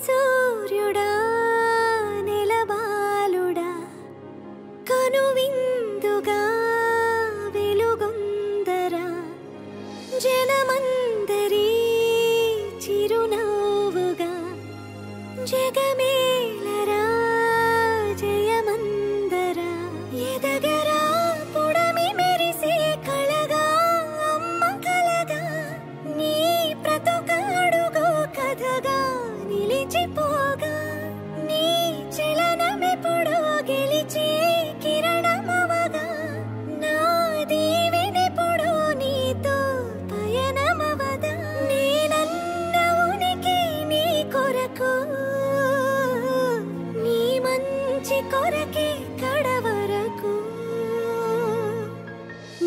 సూర్యుడా నెలబాలుడా కనువిందుగా వెలుగొందరా జనమందరి చిరునవ్వుగా జగమేలరా జయమందరా ఎదగరా పుడమి మెరిసే కళగా అమ్మ కలగా నీ బ్రతుకాడుగో కథగా నిలిచిపోగా నీ చలనమెప్పుడు గెలిచే కిరణమవగా నా దీవెనెప్పుడు నీతో పయనమవదా నేనన్న ఉనికి నీ కొరకు నీ మంచి కొరకే కడవరకు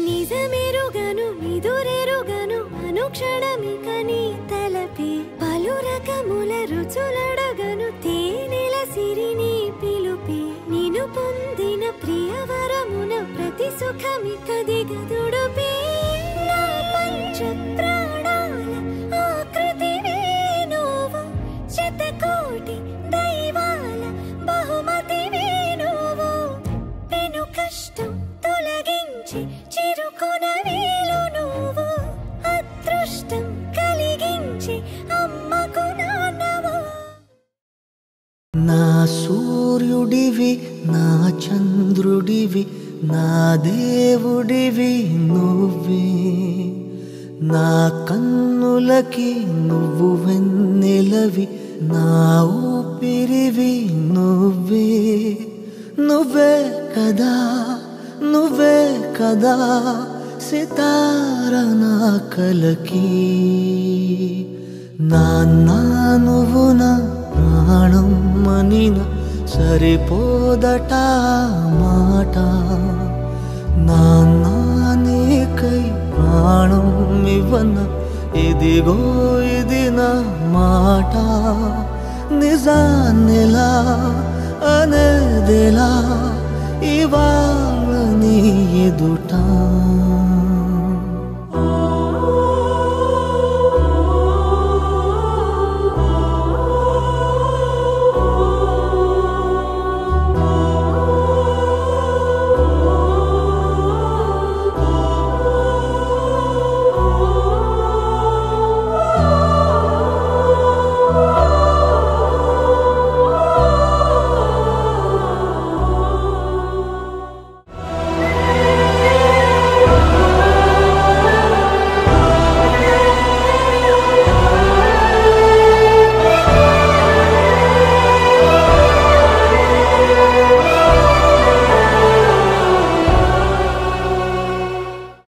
నిజమెరుగను నిదురెరుగను అనుక్షణమిక నీ తలపి పలు రకముల రుచులడగను తేనెల సిరిని పిలుపి నిను పొందిన ప్రియవరమున ప్రతి సుఖమిక దిగదుడుపి నా పంచ ప్రాణాల ఆకృతివే నువ్వు శతకోటి దైవాల బహుమతివే నువ్వు పెను కష్టం తొలగించి చిరుకున వేలు నువ్వు అదృష్టం కలిగించి అమ్మకు నాన్నవు నా సూర్యుడివి నా చంద్రుడివి నా దేవుడివి నువ్వే నా కన్నులకి నువ్వు వెన్నెలవి నా ఊపిరివి నువ్వే నువ్వే కదా నువ్వే కదా సితార నా కలకి నాన్న నువ్వు నా ప్రాణం మనిన సరిపోదట మాట నాన్న నీకై ప్రాణం ఇవ్వన ఇదిగో ఇది నా మాట నిజాన్నిలా అనేదిలా ఇవాళ నీ ఎదుట